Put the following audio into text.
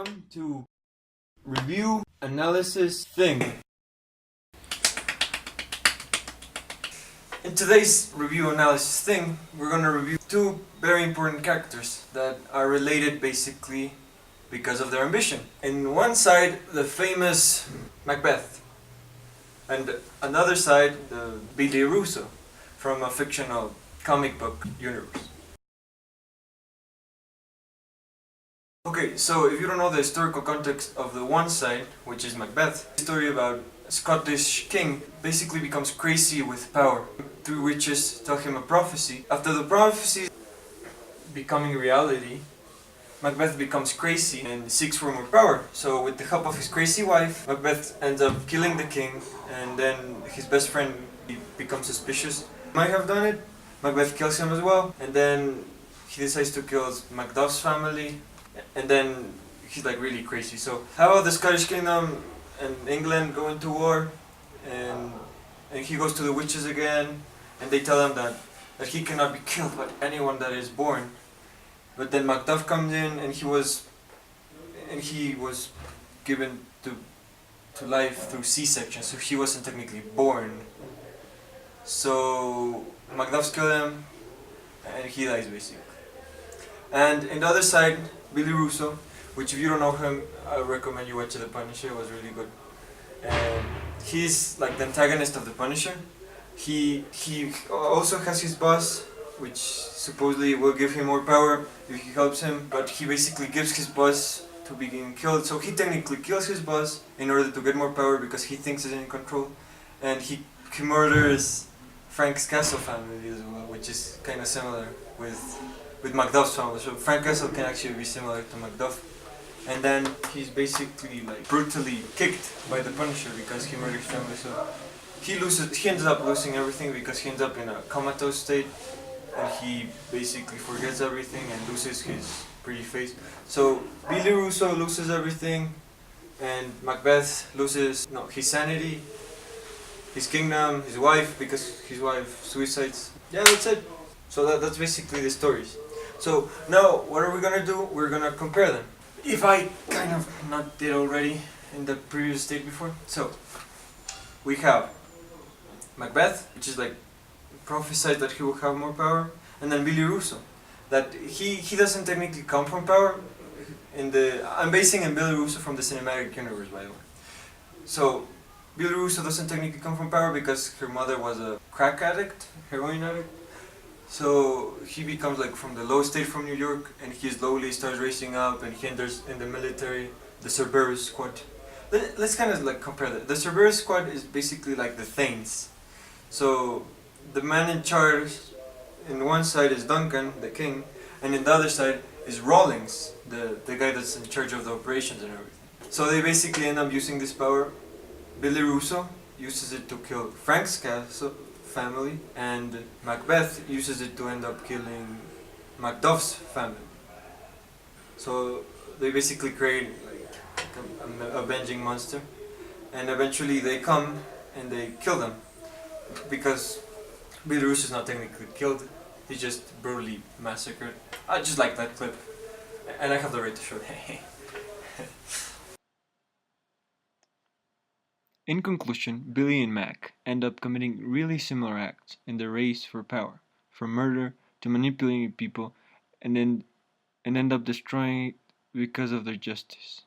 welcome to Review Analysis Thing. In today's Review Analysis Thing, we're gonna review two very important characters that are related basically because of their ambition. In one side, the famous Macbeth, and another side, the Billy Russo from a fictional comic book universe. Okay, so if you don't know the historical context of the one side, which is Macbeth, the story about a Scottish king basically becomes crazy with power. Three witches tell him a prophecy. After the prophecy becoming reality, Macbeth becomes crazy and seeks for more power. So with the help of his crazy wife, Macbeth ends up killing the king, and then his best friend becomes suspicious. Might have done it. Macbeth kills him as well, and then he decides to kill Macduff's family. And then he's like really crazy. So how the Scottish Kingdom and England go into war, and he goes to the witches again, and they tell him that he cannot be killed by anyone that is born. But then Macduff comes in, and he was given to life through C-section, so he wasn't technically born. So Macduff's kill him, and he dies basically. And in the other side, Billy Russo, which if you don't know him, I recommend you watch The Punisher. It was really good. And he's like the antagonist of The Punisher. He also has his boss, which supposedly will give him more power if he helps him, but he basically gives his boss to being killed. So he technically kills his boss in order to get more power because he thinks he's in control. And he murders Frank's Castle family as well, which is kind of similar with Macduff's family. So Frank Castle can actually be similar to Macduff. And then he's basically like brutally kicked by the Punisher because he murdered his family. So he ends up losing everything because he ends up in a comatose state, and he basically forgets everything and loses his pretty face. So Billy Russo loses everything, and Macbeth loses his sanity, his kingdom, his wife, because his wife suicides. Yeah, that's it. So that's basically the stories. So now what are we gonna do? We're gonna compare them. If I kind of not did already in the previous state before. So we have Macbeth, which is like prophesied that he will have more power, and then Billy Russo, that he doesn't technically come from power. I'm basing in Billy Russo from the cinematic universe, by the way. So Billy Russo doesn't technically come from power because her mother was a crack addict, heroin addict. So he becomes like from the low state from New York, and he slowly starts racing up, and he enters in the military, the Cerberus Squad. Let's kind of like compare that. The Cerberus Squad is basically like the Thanes. So the man in charge in one side is Duncan, the king, and in the other side is Rawlings, the guy that's in charge of the operations and everything. So they basically end up using this power. Billy Russo uses it to kill Frank's Castle family, and Macbeth uses it to end up killing Macduff's family. So they basically create like an avenging monster, and eventually they come and they kill them because Billy Russo is not technically killed; he's just brutally massacred. I just like that clip, and I have the right to show it. In conclusion, Billy and Mac end up committing really similar acts in their race for power, from murder to manipulating people, and end up destroying it because of their justice.